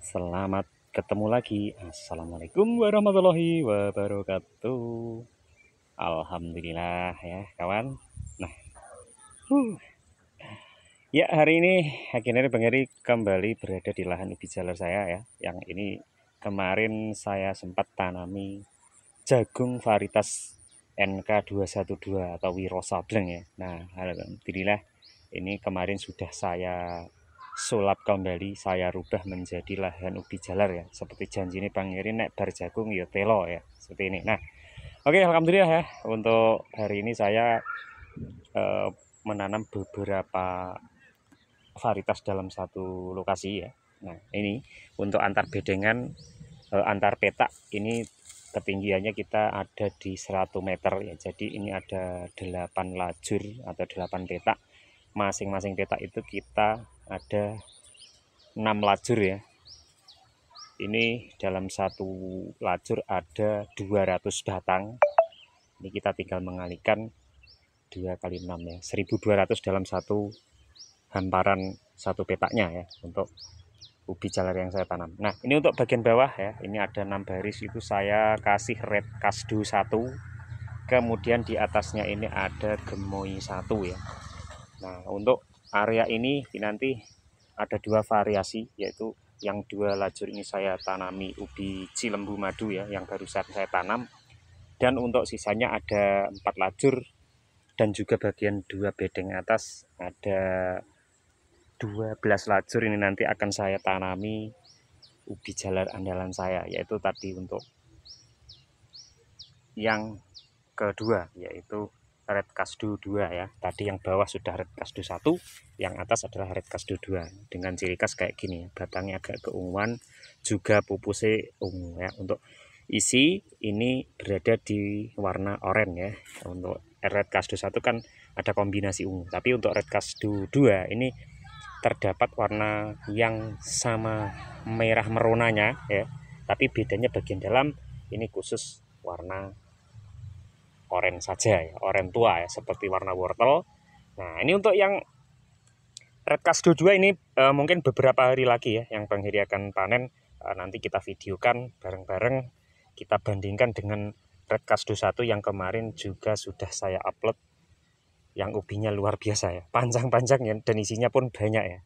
Selamat ketemu lagi. Assalamualaikum warahmatullahi wabarakatuh. Alhamdulillah ya kawan. Nah, ya hari ini akhirnya Bang Heri kembali berada di lahan ubi jalar saya ya. Yang ini kemarin saya sempat tanami jagung varietas NK212 atau Wiro Sableng ya. Nah, alhamdulillah ini kemarin sudah saya sulap kembali, saya rubah menjadi lahan ubi jalar ya. Seperti janji ini Bang Heri nek bar jagung ya telo ya, seperti ini. Nah, oke alhamdulillah ya. Untuk hari ini saya menanam beberapa varietas dalam satu lokasi ya. Nah, ini untuk antar bedengan antar petak ini ketinggiannya kita ada di 100 meter ya. Jadi ini ada 8 lajur atau 8 petak. Masing-masing petak itu kita ada 6 lajur ya. Ini dalam satu lajur ada 200 batang. Ini kita tinggal mengalihkan 2 kali 6 ya. 1200 dalam satu hamparan satu petaknya ya untuk ubi jalar yang saya tanam. Nah, ini untuk bagian bawah ya. Ini ada 6 baris itu saya kasih red kasdu 1. Kemudian di atasnya ini ada gemoy 1 ya. Nah, untuk area ini nanti ada 2 variasi, yaitu yang 2 lajur ini saya tanami ubi cilembu madu ya, yang barusan saya tanam. Dan untuk sisanya ada 4 lajur dan juga bagian 2 bedeng atas ada 12 lajur. Ini nanti akan saya tanami ubi jalar andalan saya, yaitu tadi untuk yang kedua yaitu red kasdu 2 ya. Tadi yang bawah sudah red kasdu 1, yang atas adalah red kasdu 2 dengan ciri khas kayak gini ya. Batangnya agak keunguan, juga pupusnya ungu ya. Untuk isi ini berada di warna oranye ya. Untuk red kasdu 1 kan ada kombinasi ungu, tapi untuk red kasdu 2 ini terdapat warna yang sama merah meronanya ya. Tapi bedanya bagian dalam ini khusus warna oranye saja ya, oranye tua ya, seperti warna wortel. Nah, ini untuk yang red kasdu 2 ini mungkin beberapa hari lagi ya yang Bang Heri akan panen. Nanti kita videokan bareng-bareng, kita bandingkan dengan red kasdu 1 yang kemarin juga sudah saya upload, yang ubinya luar biasa ya, panjang-panjang ya, dan isinya pun banyak ya,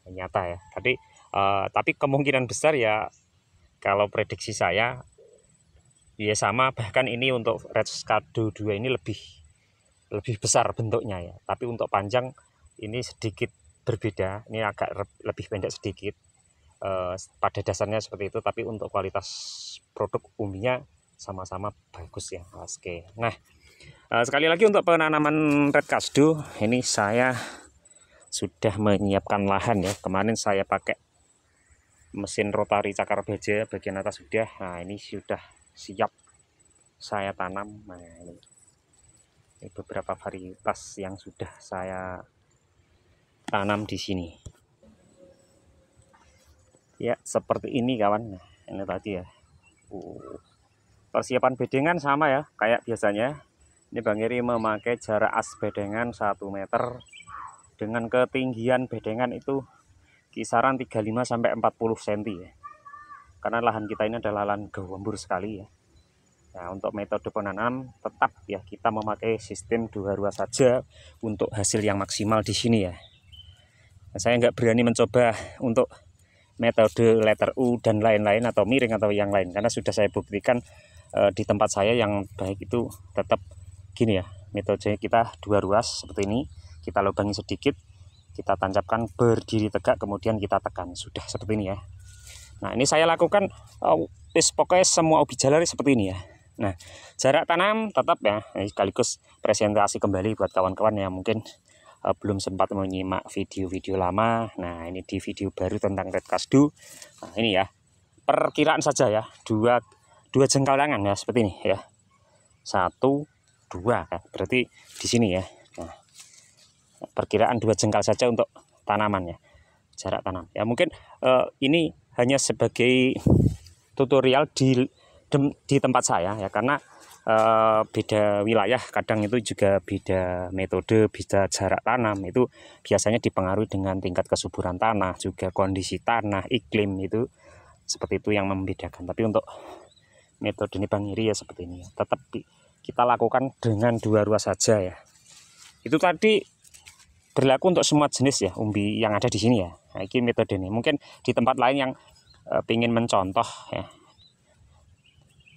nyata ya. Tapi kemungkinan besar ya, kalau prediksi saya ya sama, bahkan ini untuk red kasdu 2 ini lebih besar bentuknya ya. Tapi untuk panjang ini sedikit berbeda, ini agak lebih pendek sedikit. Pada dasarnya seperti itu, tapi untuk kualitas produk umbinya sama-sama bagus ya. Oke. Nah, sekali lagi untuk penanaman red kasdu ini saya sudah menyiapkan lahan ya. Kemarin saya pakai mesin rotari cakar baja bagian atas sudah. Nah, ini sudah siap saya tanam. Nah, ini beberapa varietas yang sudah saya tanam di sini. Ya, seperti ini kawan. Nah, ini tadi ya. Persiapan bedengan sama ya, kayak biasanya. Ini Bang Heri memakai jarak as bedengan 1 meter dengan ketinggian bedengan itu kisaran 35 sampai 40 cm ya. Karena lahan kita ini adalah lahan gawambur sekali ya. Nah, untuk metode penanam tetap ya kita memakai sistem 2 ruas saja untuk hasil yang maksimal di sini ya. Nah, saya nggak berani mencoba untuk metode letter U dan lain-lain atau miring atau yang lain, karena sudah saya buktikan di tempat saya yang baik itu tetap gini ya. Metode kita 2 ruas seperti ini, kita lubangi sedikit, kita tancapkan berdiri tegak, kemudian kita tekan, sudah seperti ini ya. Nah, ini saya lakukan pokoknya semua ubi jalar seperti ini ya. Nah, jarak tanam tetap ya, sekaligus presentasi kembali buat kawan-kawan yang mungkin belum sempat menyimak video-video lama. Nah, ini di video baru tentang red kasdu. Nah, ini ya, perkiraan saja ya, dua jengkal tangan ya, seperti ini ya. 1, 2 ya, berarti di sini ya. Nah, perkiraan 2 jengkal saja untuk tanamannya, jarak tanam. Ya mungkin ini hanya sebagai tutorial di tempat saya ya, karena beda wilayah, kadang itu juga beda metode, beda jarak tanam. Itu biasanya dipengaruhi dengan tingkat kesuburan tanah, juga kondisi tanah, iklim, itu seperti itu yang membedakan. Tapi untuk metode ini Bang Heri ya seperti ini ya. Tetap kita lakukan dengan 2 ruas saja ya. Itu tadi berlaku untuk semua jenis ya umbi yang ada di sini ya. Nah, ini metode ini. Mungkin di tempat lain yang ingin mencontoh ya,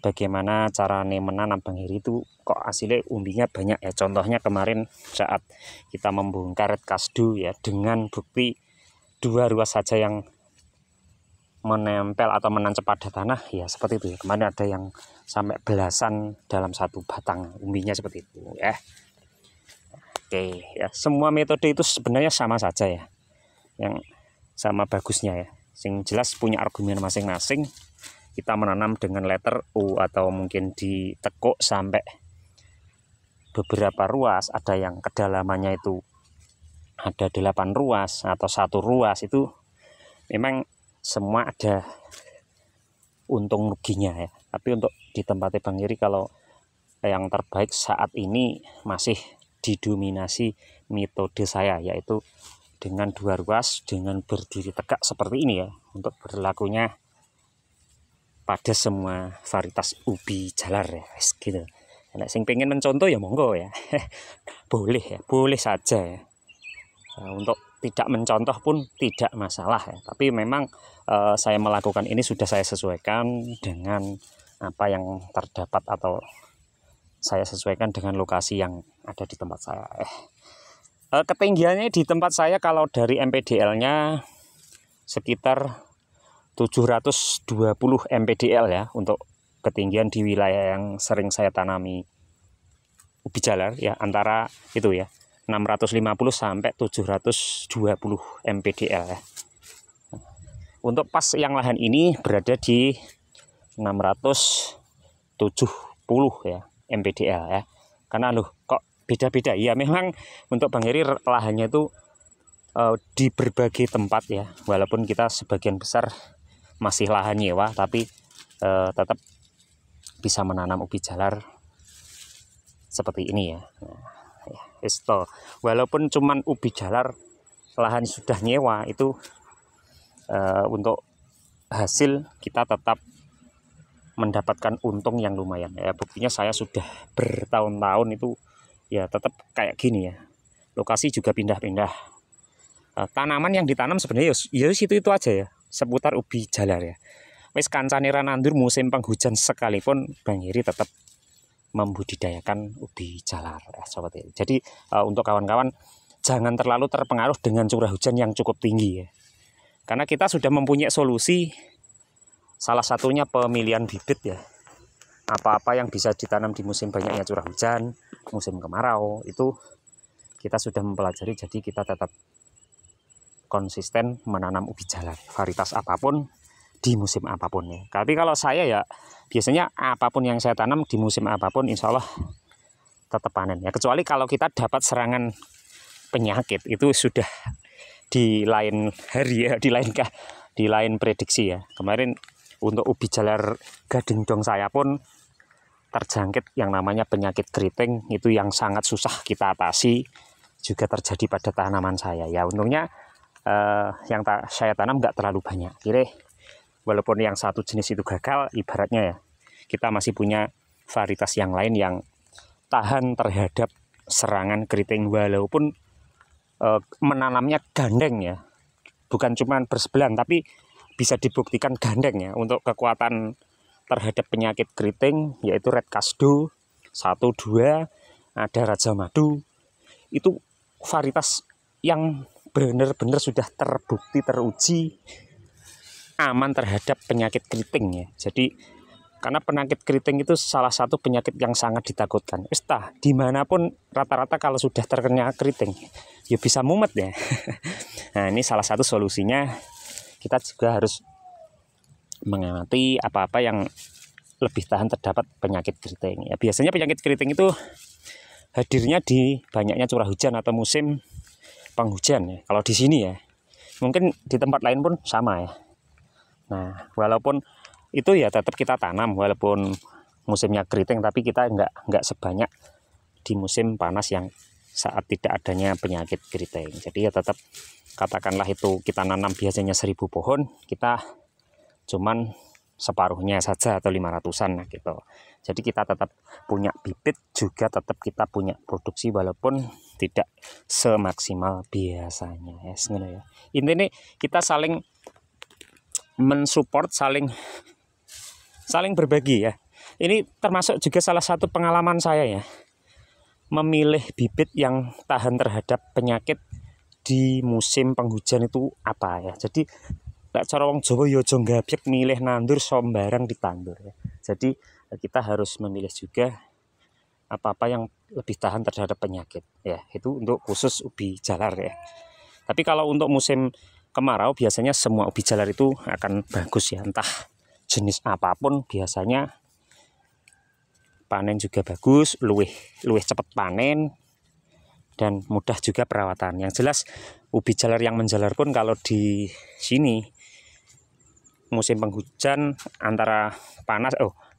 bagaimana cara menanam Bang Heri itu kok hasilnya umbinya banyak ya. Contohnya kemarin saat kita membongkar red kasdu ya, dengan bukti 2 ruas saja yang menempel atau menancap pada tanah ya, seperti itu ya. Kemarin ada yang sampai belasan dalam 1 batang umbinya seperti itu ya. Oke ya, semua metode itu sebenarnya sama saja ya, yang sama bagusnya ya. Sing jelas punya argumen masing-masing. Kita menanam dengan letter U atau mungkin ditekuk sampai beberapa ruas, ada yang kedalamannya itu ada 8 ruas atau 1 ruas, itu memang semua ada untung ruginya ya. Tapi untuk di tempatnya Bang Heri, kalau yang terbaik saat ini masih didominasi metode saya, yaitu dengan 2 ruas dengan berdiri tegak seperti ini ya, untuk berlakunya pada semua varietas ubi jalar ya, gitu. Nah, sing pengen mencontoh ya monggo ya, boleh ya, boleh saja ya. Nah, untuk tidak mencontoh pun tidak masalah ya. Tapi memang saya melakukan ini sudah saya sesuaikan dengan apa yang terdapat, atau saya sesuaikan dengan lokasi yang ada di tempat saya. Ketinggiannya di tempat saya kalau dari MPDL-nya sekitar 720 MPDL ya, untuk ketinggian di wilayah yang sering saya tanami ubi jalar ya, antara itu ya 650 sampai 720 MPDL ya. Untuk pas yang lahan ini berada di 670 ya MPDL ya. Karena loh kok beda-beda ya, memang untuk Bang Heri lahannya itu di berbagai tempat ya, walaupun kita sebagian besar masih lahan nyewa, tapi tetap bisa menanam ubi jalar seperti ini ya. Nah, ya, itu walaupun cuman ubi jalar lahan sudah nyewa, itu untuk hasil kita tetap mendapatkan untung yang lumayan ya. Buktinya saya sudah bertahun-tahun itu ya tetap kayak gini ya. Lokasi juga pindah-pindah. Tanaman yang ditanam sebenarnya ya situ itu aja ya, seputar ubi jalar ya. Wis kancane ra nandur musim penghujan sekalipun Bang Heri tetap membudidayakan ubi jalar ya, seperti itu. Jadi untuk kawan-kawan jangan terlalu terpengaruh dengan curah hujan yang cukup tinggi ya. Karena kita sudah mempunyai solusi, salah satunya pemilihan bibit ya. Apa-apa yang bisa ditanam di musim banyaknya curah hujan, musim kemarau, itu kita sudah mempelajari. Jadi kita tetap konsisten menanam ubi jalar varietas apapun di musim apapun ya. Tapi kalau saya ya biasanya apapun yang saya tanam di musim apapun insya Allah tetap panen ya, kecuali kalau kita dapat serangan penyakit, itu sudah di lain hari ya, di lain prediksi ya. Kemarin untuk ubi jalar gading dong saya pun terjangkit yang namanya penyakit keriting, itu yang sangat susah kita atasi, juga terjadi pada tanaman saya ya. Untungnya yang saya tanam nggak terlalu banyak. Kira walaupun yang satu jenis itu gagal, ibaratnya ya kita masih punya varietas yang lain yang tahan terhadap serangan keriting, walaupun menanamnya gandeng ya, bukan cuma bersebelahan, tapi bisa dibuktikan gandeng ya untuk kekuatan terhadap penyakit keriting, yaitu red kasdu 1, 2, ada raja madu. Itu varietas yang benar-benar sudah terbukti, teruji aman terhadap penyakit keriting ya. Jadi karena penyakit keriting itu salah satu penyakit yang sangat ditakutkan. Dimanapun rata-rata kalau sudah terkena keriting ya bisa mumet ya. Nah ini salah satu solusinya, kita juga harus mengamati apa-apa yang lebih tahan terdapat penyakit keriting ya. Biasanya penyakit keriting itu hadirnya di banyaknya curah hujan atau musim penghujan ya. Kalau di sini ya, mungkin di tempat lain pun sama ya. Nah, walaupun itu ya tetap kita tanam, walaupun musimnya keriting, tapi kita nggak sebanyak di musim panas yang saat tidak adanya penyakit keriting. Jadi ya tetap katakanlah itu kita nanam biasanya 1000 pohon, kita cuman separuhnya saja atau 500-an gitu. Jadi kita tetap punya bibit, juga tetap kita punya produksi walaupun tidak semaksimal biasanya ya. Intinya kita saling mensupport, saling berbagi ya. Ini termasuk juga salah satu pengalaman saya ya, memilih bibit yang tahan terhadap penyakit di musim penghujan itu apa ya. Jadi lek cara wong Jawa ya aja gabyek milih nandur sembarang ditandur ya. Jadi kita harus memilih juga apa-apa yang lebih tahan terhadap penyakit ya. Itu untuk khusus ubi jalar ya. Tapi kalau untuk musim kemarau biasanya semua ubi jalar itu akan bagus ya, entah jenis apapun biasanya panen juga bagus, luwih cepat panen dan mudah juga perawatan. Yang jelas ubi jalar yang menjalar pun kalau di sini musim penghujan antara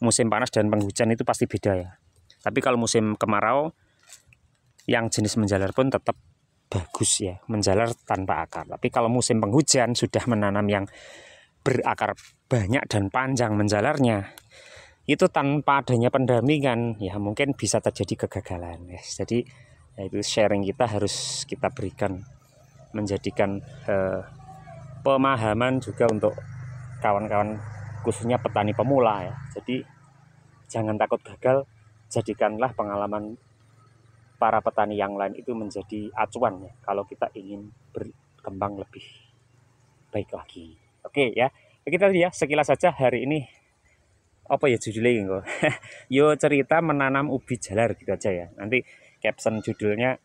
musim panas dan penghujan itu pasti beda ya. Tapi kalau musim kemarau yang jenis menjalar pun tetap bagus ya, menjalar tanpa akar. Tapi kalau musim penghujan sudah menanam yang berakar banyak dan panjang menjalarnya, itu tanpa adanya pendampingan ya mungkin bisa terjadi kegagalan ya. Jadi ya itu sharing kita harus kita berikan, menjadikan pemahaman juga untuk kawan-kawan khususnya petani pemula ya. Jadi jangan takut gagal, jadikanlah pengalaman para petani yang lain itu menjadi acuan ya kalau kita ingin berkembang lebih baik lagi. Oke ya, kita ya sekilas saja hari ini. Apa ya judulnya kok? Yo cerita menanam ubi jalar gitu aja ya. Nanti caption judulnya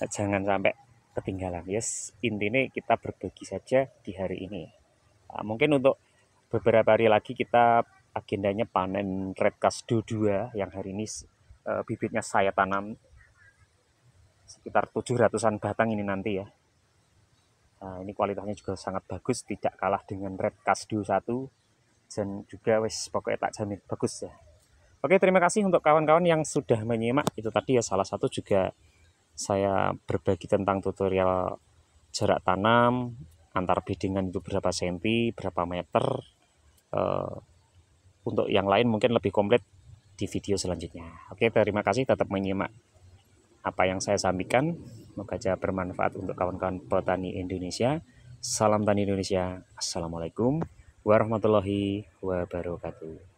jangan sampai ketinggalan. Yes, intinya kita berbagi saja di hari ini. Mungkin untuk beberapa hari lagi kita agendanya panen red kasdu 2 yang hari ini bibitnya saya tanam sekitar 700-an batang ini nanti ya. Ini kualitasnya juga sangat bagus, tidak kalah dengan red kasdu 1 dan juga wes pokoknya tak jamin bagus ya. Oke, terima kasih untuk kawan-kawan yang sudah menyimak. Itu tadi ya salah satu juga saya berbagi tentang tutorial jarak tanam antar biddingan itu berapa senti, berapa meter. Untuk yang lain mungkin lebih komplit di video selanjutnya. Oke, terima kasih tetap menyimak apa yang saya sampaikan. Semoga saja bermanfaat untuk kawan-kawan petani Indonesia. Salam tani Indonesia. Assalamualaikum warahmatullahi wabarakatuh.